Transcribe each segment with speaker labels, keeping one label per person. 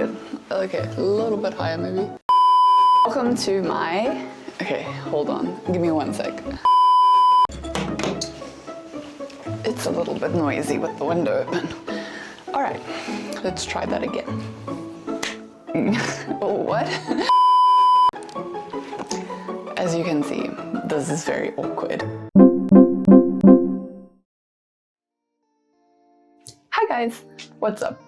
Speaker 1: bit, okay, a little bit higher maybe. Welcome to my, okay, hold on, give me 1 sec. It's a little bit noisy with the window open. All right, let's try that again. What? As you can see, this is very awkward. Hi guys, what's up?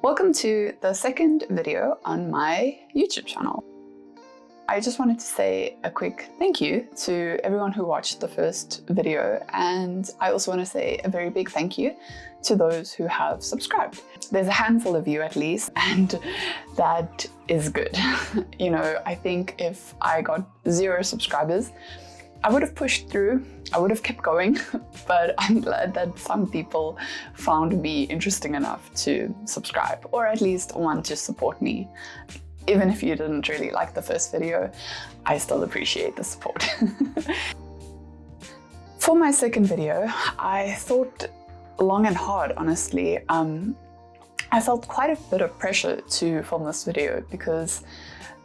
Speaker 1: Welcome to the second video on my YouTube channel. I just wanted to say a quick thank you to everyone who watched the first video, and I also want to say a very big thank you to those who have subscribed. There's a handful of you at least, and that is good. You know, I think if I got 0 subscribers, I would have pushed through, I would have kept going, but I'm glad that some people found me interesting enough to subscribe, or at least want to support me. Even if you didn't really like the first video, I still appreciate the support. For my second video, I thought long and hard, honestly. I felt quite a bit of pressure to film this video because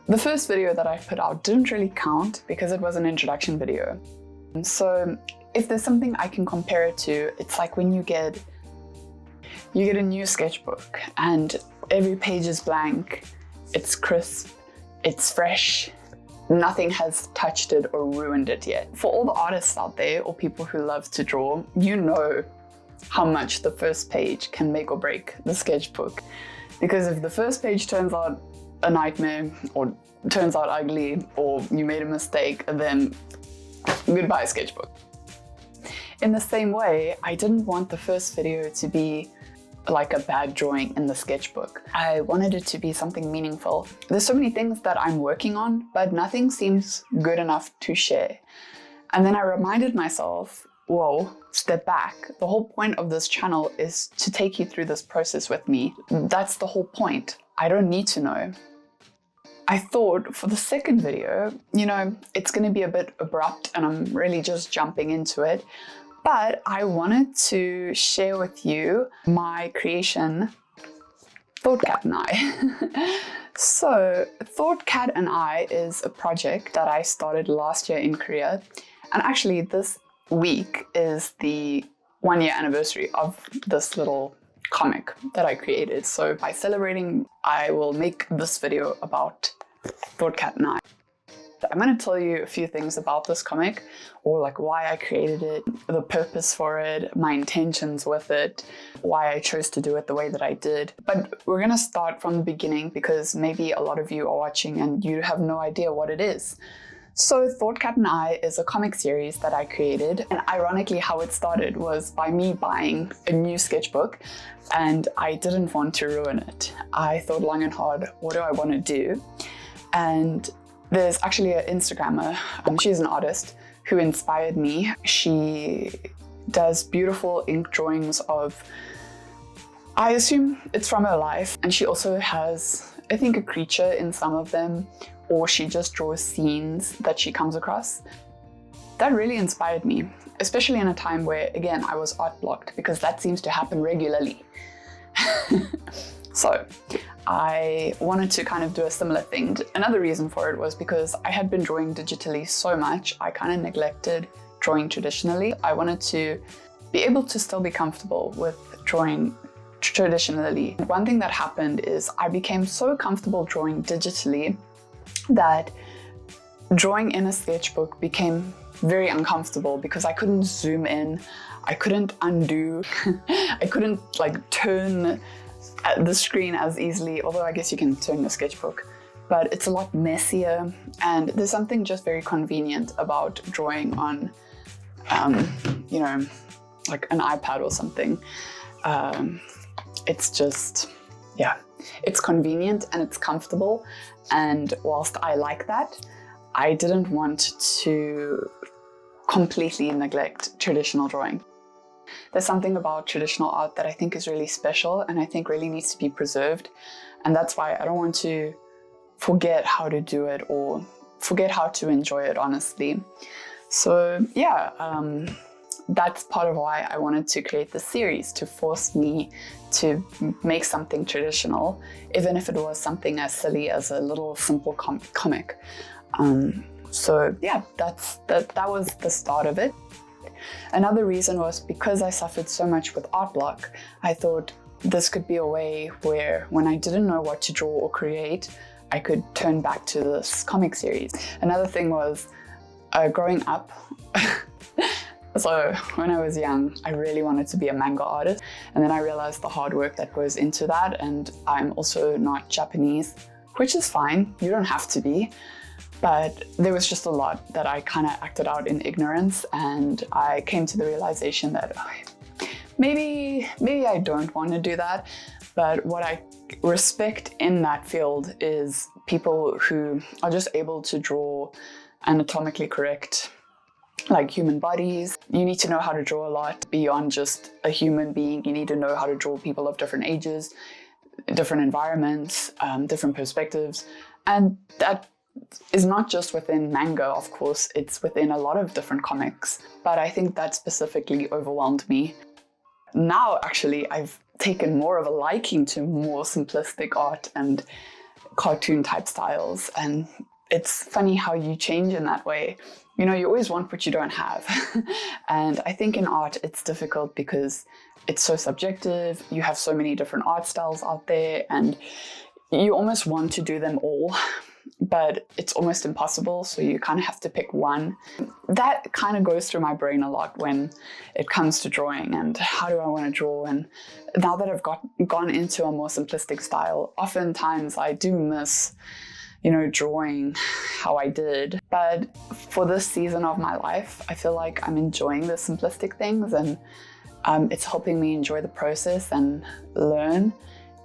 Speaker 1: the first video that I put out didn't really count because it was an introduction video. And so if there's something I can compare it to, it's like when you get a new sketchbook and every page is blank, it's crisp, it's fresh, nothing has touched it or ruined it yet. For all the artists out there or people who love to draw, you know how much the first page can make or break the sketchbook. Because if the first page turns out a nightmare or turns out ugly or you made a mistake, then goodbye sketchbook. In the same way, I didn't want the first video to be like a bad drawing in the sketchbook. I wanted it to be something meaningful. There's so many things that I'm working on, but nothing seems good enough to share. And then I reminded myself, whoa, step back. The whole point of this channel is to take you through this process with me. That's the whole point. I don't need to know. I thought for the second video, you know, it's going to be a bit abrupt and I'm really just jumping into it. But I wanted to share with you my creation, Thought Cat and I. So Thought Cat and I is a project that I started last year in Korea. And actually this week is the 1-year anniversary of this little comic that I created. So by celebrating, I will make this video about Thought Cat and I. I'm going to tell you a few things about this comic, or like why I created it, the purpose for it, my intentions with it, why I chose to do it the way that I did. But we're going to start from the beginning because maybe a lot of you are watching and you have no idea what it is. So Thought Cat and I is a comic series that I created, and ironically how it started was by me buying a new sketchbook and I didn't want to ruin it. I thought long and hard, what do I want to do? And there's actually an Instagrammer, she's an artist, who inspired me. She does beautiful ink drawings of, I assume it's from her life, and she also has, I think, a creature in some of them, or she just draws scenes that she comes across. That really inspired me, especially in a time where, again, I was art blocked, because that seems to happen regularly. So I wanted to kind of do a similar thing. Another reason for it was because I had been drawing digitally so much, I kind of neglected drawing traditionally. I wanted to be able to still be comfortable with drawing traditionally. One thing that happened is I became so comfortable drawing digitally that drawing in a sketchbook became very uncomfortable because I couldn't zoom in, I couldn't undo, I couldn't like turn the screen as easily, although I guess you can turn the sketchbook, but it's a lot messier, and there's something just very convenient about drawing on, you know, like an iPad or something. It's just, yeah, it's convenient and it's comfortable, and whilst I like that, I didn't want to completely neglect traditional drawing. There's something about traditional art that I think is really special and I think really needs to be preserved. And that's why I don't want to forget how to do it or forget how to enjoy it, honestly. So yeah, that's part of why I wanted to create this series, to force me to make something traditional, even if it was something as silly as a little simple comic. So yeah, that was the start of it. Another reason was because I suffered so much with art block, I thought this could be a way where when I didn't know what to draw or create, I could turn back to this comic series. Another thing was growing up, so when I was young, I really wanted to be a manga artist. And then I realized the hard work that goes into that. And I'm also not Japanese, which is fine. You don't have to be. But there was just a lot that I kind of acted out in ignorance. And I came to the realization that maybe I don't want to do that. But what I respect in that field is people who are just able to draw anatomically correct, like human bodies. You need to know how to draw a lot beyond just a human being. You need to know how to draw people of different ages, different environments, different perspectives. And that is not just within manga, of course, it's within a lot of different comics. But I think that specifically overwhelmed me. Now, actually, I've taken more of a liking to more simplistic art and cartoon type styles. And it's funny how you change in that way. You know, you always want what you don't have. And I think in art, it's difficult because it's so subjective. You have so many different art styles out there and you almost want to do them all, but it's almost impossible. So you kind of have to pick one. That kind of goes through my brain a lot when it comes to drawing and how do I want to draw. And now that I've gone into a more simplistic style, oftentimes I do miss, you know, drawing how I did. But for this season of my life, I feel like I'm enjoying the simplistic things and it's helping me enjoy the process and learn.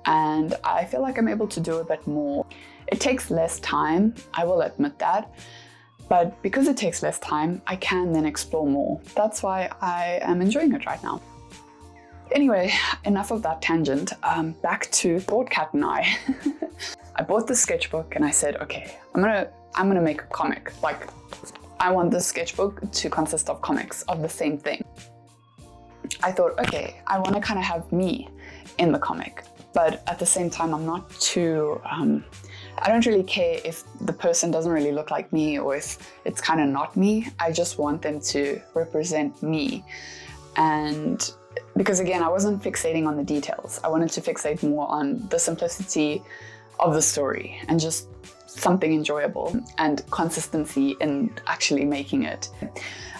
Speaker 1: And I feel like I'm able to do a bit more. It takes less time, I will admit that. But because it takes less time, I can then explore more. That's why I am enjoying it right now. Anyway, enough of that tangent. Back to ThoughtCat and I. I bought the sketchbook and I said, okay, I'm gonna make a comic. Like, I want this sketchbook to consist of comics of the same thing. I thought, okay, I want to kind of have me in the comic, but at the same time, I'm not too, I don't really care if the person doesn't really look like me or if it's kind of not me. I just want them to represent me. And because again, I wasn't fixating on the details. I wanted to fixate more on the simplicity of the story and just something enjoyable and consistency in actually making it.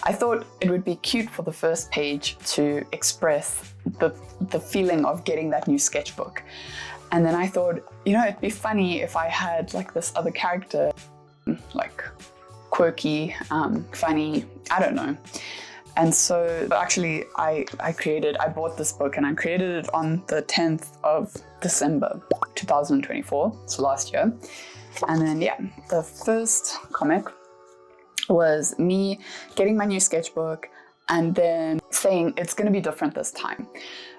Speaker 1: I thought it would be cute for the first page to express the feeling of getting that new sketchbook. And then I thought, you know, it'd be funny if I had like this other character, like quirky, funny, I don't know. And so actually I bought this book and I created it on the 10th of December, 2024, so last year. And then, yeah, the first comic was me getting my new sketchbook and then saying it's going to be different this time.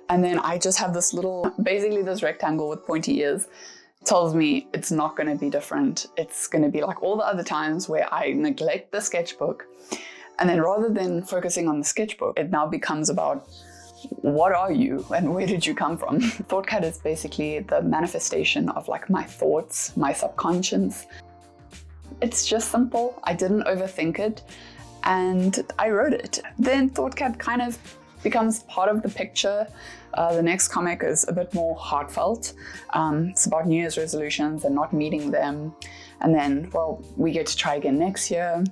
Speaker 1: And then I just have this little, basically this rectangle with pointy ears, tells me it's not going to be different. It's going to be like all the other times where I neglect the sketchbook. And then rather than focusing on the sketchbook, it now becomes about what are you and where did you come from? ThoughtCat is basically the manifestation of like my thoughts, my subconscious. It's just simple. I didn't overthink it and I wrote it. Then ThoughtCat kind of becomes part of the picture. The next comic is a bit more heartfelt. It's about New Year's resolutions and not meeting them. And then, well, we get to try again next year.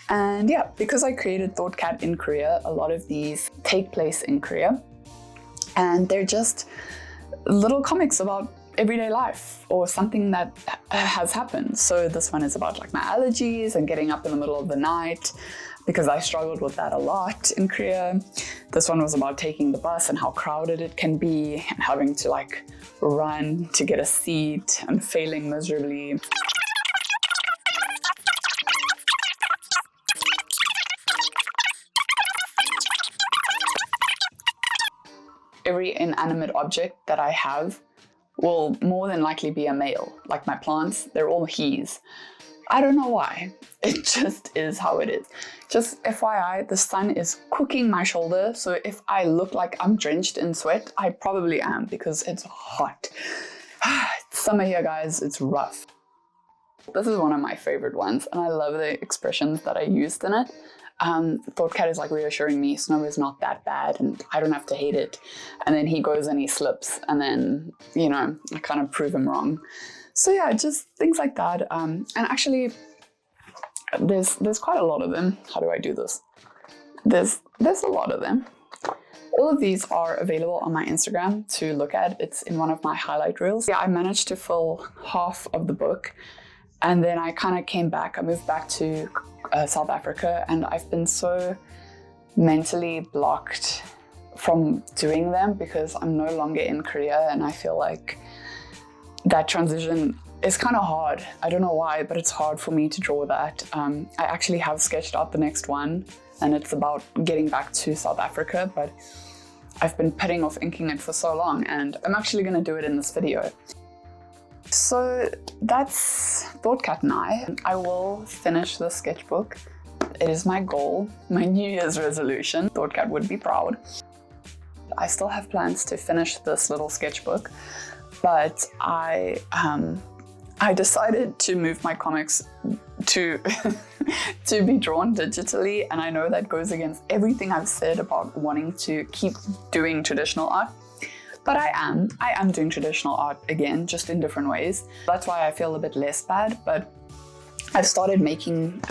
Speaker 1: And yeah, because I created ThoughtCat in Korea, a lot of these take place in Korea. And they're just little comics about everyday life or something that has happened. So this one is about like my allergies and getting up in the middle of the night because I struggled with that a lot in Korea. This one was about taking the bus and how crowded it can be and having to like run to get a seat and failing miserably. Every inanimate object that I have will more than likely be a male. Like my plants, they're all he's. I don't know why. It just is how it is. Just FYI, the sun is cooking my shoulder, so if I look like I'm drenched in sweat, I probably am because it's hot. It's summer here, guys. It's rough. This is one of my favorite ones, and I love the expressions that I used in it. Thought Cat is like reassuring me snow is not that bad and I don't have to hate it. And then he goes and he slips, and then, you know, I kind of prove him wrong. So yeah, just things like that. And actually, there's quite a lot of them. How do I do this? There's a lot of them. All of these are available on my Instagram to look at. It's in one of my highlight reels. Yeah, I managed to fill half of the book, and then I kind of came back. I moved back to South Africa, and I've been so mentally blocked from doing them because I'm no longer in Korea, and I feel like that transition is kind of hard. I don't know why, but it's hard for me to draw that. I actually have sketched out the next one, and it's about getting back to South Africa, but I've been putting off inking it for so long, and I'm actually going to do it in this video. So that's Thought Cat and I. I will finish the sketchbook. It is my goal, my New Year's resolution. Thought Cat would be proud. I still have plans to finish this little sketchbook, but I decided to move my comics to to be drawn digitally, and I know that goes against everything I've said about wanting to keep doing traditional art. But I am doing traditional art again, just in different ways. That's why I feel a bit less bad, but I've started making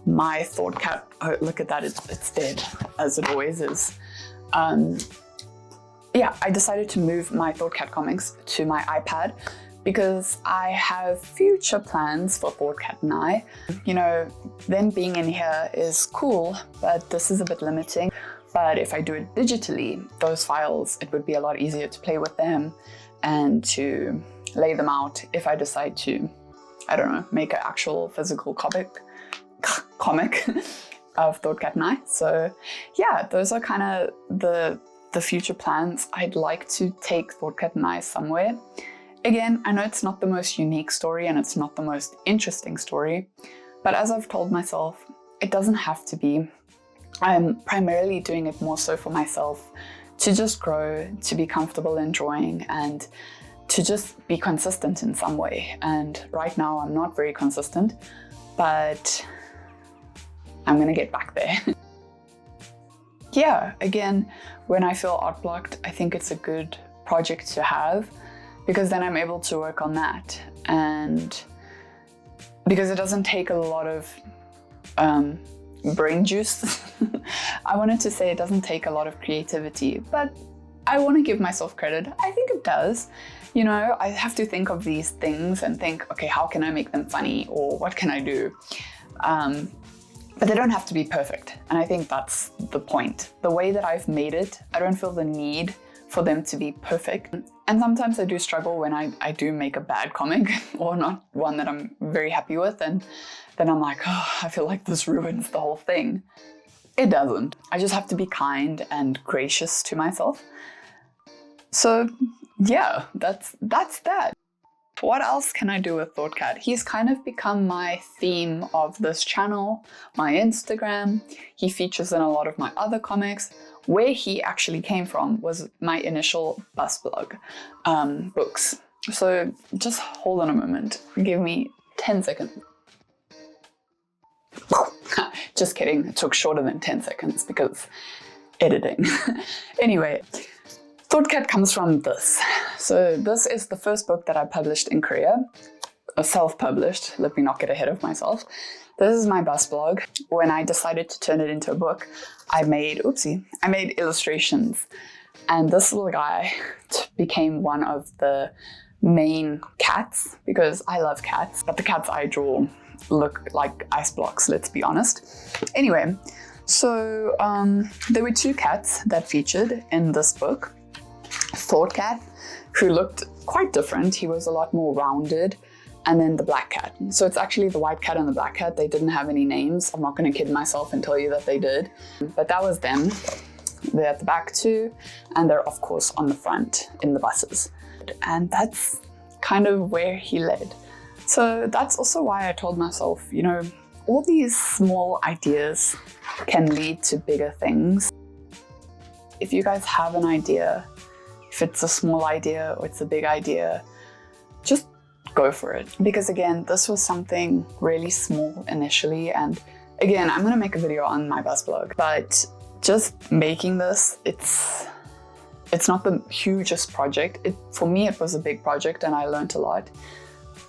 Speaker 1: my Thought Cat, oh, look at that, it's dead, as it always is. Yeah, I decided to move my Thought Cat comics to my iPad because I have future plans for Thought Cat and I. You know, them being in here is cool, but this is a bit limiting. But if I do it digitally, those files, it would be a lot easier to play with them and to lay them out if I decide to, I don't know, make an actual physical comic of Thought Cat and I. So yeah, those are kind of the future plans. I'd like to take Thought Cat and I somewhere. Again, I know it's not the most unique story and it's not the most interesting story, but as I've told myself, it doesn't have to be. I'm primarily doing it more so for myself, to just grow, to be comfortable in drawing, and to just be consistent in some way. And right now I'm not very consistent, but I'm gonna get back there. Yeah, again, when I feel art blocked, I think it's a good project to have, because then I'm able to work on that. And because it doesn't take a lot of brain juice. I wanted to say it doesn't take a lot of creativity, but I want to give myself credit. I think it does. You know, I have to think of these things and think, okay, how can I make them funny, or what can I do? But they don't have to be perfect. And I think that's the point. The way that I've made it, I don't feel the need for them to be perfect. And sometimes I do struggle when I do make a bad comic or not one that I'm very happy with, and then I'm like, oh, I feel like this ruins the whole thing. It doesn't. I just have to be kind and gracious to myself. So yeah, that's that. What else can I do with Thought Cat? He's kind of become my theme of this channel, my Instagram. He features in a lot of my other comics. Where he actually came from was my initial bus blog books. So just hold on a moment. Give me 10 seconds. Just kidding. It took shorter than 10 seconds because editing. Anyway, Thought Cat comes from this. So this is the first book that I published in Korea. Self-published. Let me not get ahead of myself. This is my bus blog. When I decided to turn it into a book, I made illustrations. And this little guy became one of the main cats, because I love cats, but the cats I draw look like ice blocks, let's be honest. Anyway, so there were two cats that featured in this book. Thought Cat, who looked quite different. He was a lot more rounded. And then the black cat. So it's actually the white cat and the black cat. They didn't have any names. I'm not going to kid myself and tell you that they did. But that was them. They're at the back too. And they're, of course, on the front in the buses. And that's kind of where he led. So that's also why I told myself, you know, all these small ideas can lead to bigger things. If you guys have an idea, if it's a small idea or it's a big idea, just go for it. Because again, this was something really small initially, and again, I'm gonna make a video on my bus blog, but just making this, it's not the hugest project. For me, it was a big project and I learned a lot,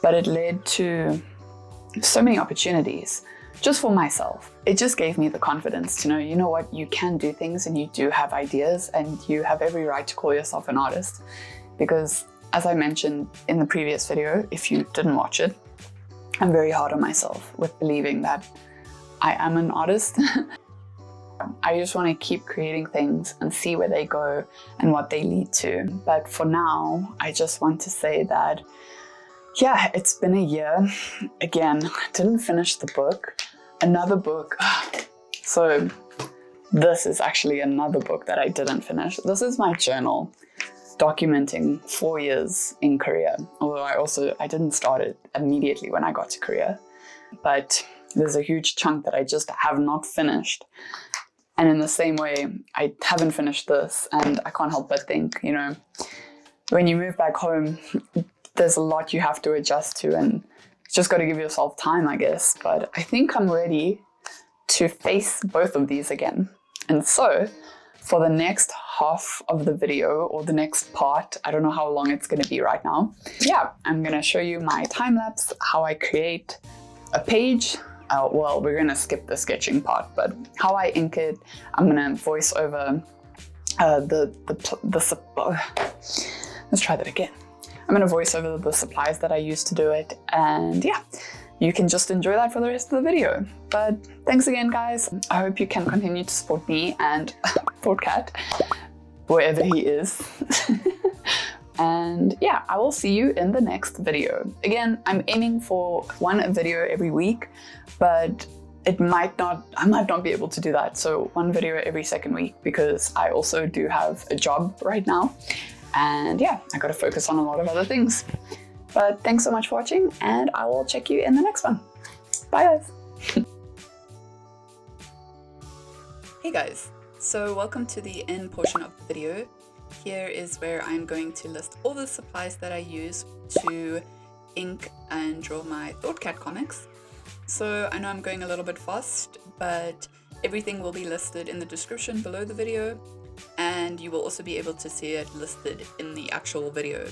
Speaker 1: but it led to so many opportunities just for myself. It just gave me the confidence to know, you know what, you can do things and you do have ideas and you have every right to call yourself an artist. Because as I mentioned in the previous video, if you didn't watch it, I'm very hard on myself with believing that I am an artist. I just want to keep creating things and see where they go and what they lead to. But for now, I just want to say that, yeah, it's been a year. Again, I didn't finish the book. Another book. So this is actually another book that I didn't finish. This is my journal documenting 4 years in Korea. Although I didn't start it immediately when I got to Korea. But there's a huge chunk that I just have not finished. And in the same way, I haven't finished this, and I can't help but think, you know, when you move back home, there's a lot you have to adjust to, and you just got to give yourself time, I guess. But I think I'm ready to face both of these again. And so for the next half of the video, or the next part, I don't know how long it's going to be right now. Yeah, I'm going to show you my time-lapse, how I create a page. Well, we're going to skip the sketching part, but how I ink it, I'm going to voice over let's try that again. I'm going to voice over the supplies that I use to do it, and yeah, you can just enjoy that for the rest of the video. But thanks again, guys. I hope you can continue to support me and Thoughtcat, wherever he is. And yeah, I will see you in the next video. Again, I'm aiming for one video every week, but I might not be able to do that. So one video every second week, because I also do have a job right now. And yeah, I got to focus on a lot of other things. But thanks so much for watching, and I will check you in the next one. Bye, guys. Hey guys, so welcome to the end portion of the video. Here is where I'm going to list all the supplies that I use to ink and draw my Thoughtcat comics. So I know I'm going a little bit fast, but everything will be listed in the description below the video, and you will also be able to see it listed in the actual video.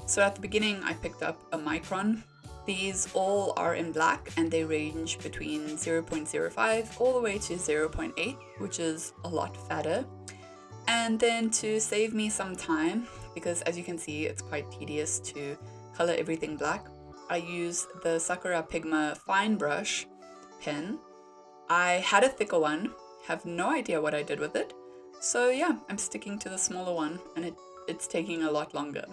Speaker 1: So at the beginning, I picked up a Micron. These all are in black, and they range between 0.05 all the way to 0.8, which is a lot fatter. And then to save me some time, because as you can see, it's quite tedious to color everything black, I use the Sakura PIGMA fine brush pen. I had a thicker one, have no idea what I did with it. So yeah, I'm sticking to the smaller one, and it's taking a lot longer.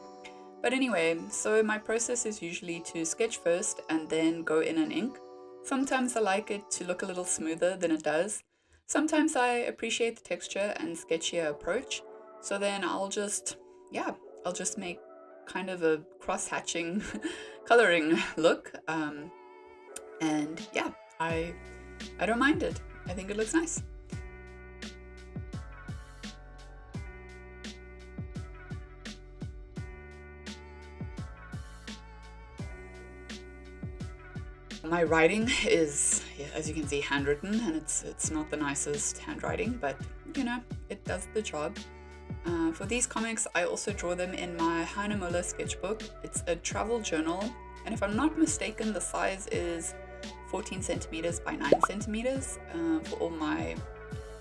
Speaker 1: But anyway, so my process is usually to sketch first and then go in and ink. Sometimes I like it to look a little smoother than it does. Sometimes I appreciate the texture and sketchier approach. So then I'll just make kind of a cross-hatching coloring look. And yeah, I don't mind it. I think it looks nice. My writing is, as you can see, handwritten, and it's not the nicest handwriting, but you know, it does the job. For these comics, I also draw them in my Hahnemühle sketchbook. It's a travel journal, and if I'm not mistaken, the size is 14 centimeters by 9 centimeters for all my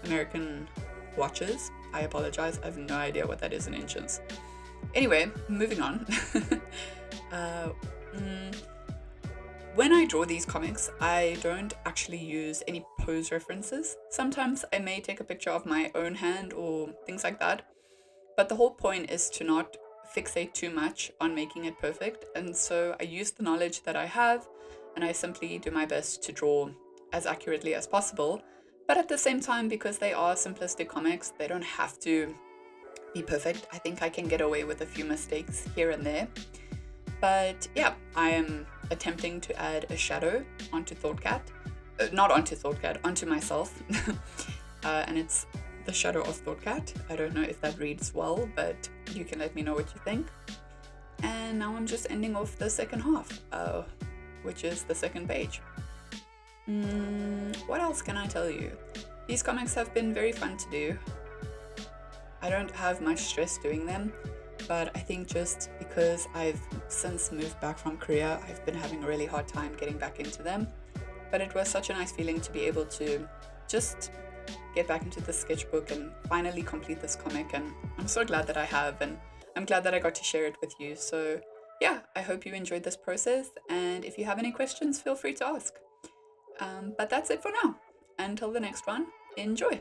Speaker 1: American watchers. I apologize, I have no idea what that is in inches. Anyway, moving on. When I draw these comics, I don't actually use any pose references. Sometimes I may take a picture of my own hand or things like that, but the whole point is to not fixate too much on making it perfect, and so I use the knowledge that I have, and I simply do my best to draw as accurately as possible. But at the same time, because they are simplistic comics, they don't have to be perfect. I think I can get away with a few mistakes here and there. But yeah, I am attempting to add a shadow onto ThoughtCat. Not onto ThoughtCat, onto myself. And it's the shadow of ThoughtCat. I don't know if that reads well, but you can let me know what you think. And now I'm just ending off the second half, which is the second page. What else can I tell you? These comics have been very fun to do. I don't have much stress doing them, but I think just because I've since moved back from Korea, I've been having a really hard time getting back into them. But it was such a nice feeling to be able to just get back into the sketchbook and finally complete this comic, and I'm so glad that I have, and I'm glad that I got to share it with you. So yeah, I hope you enjoyed this process, and if you have any questions, feel free to ask. But that's it for now. Until the next one, enjoy!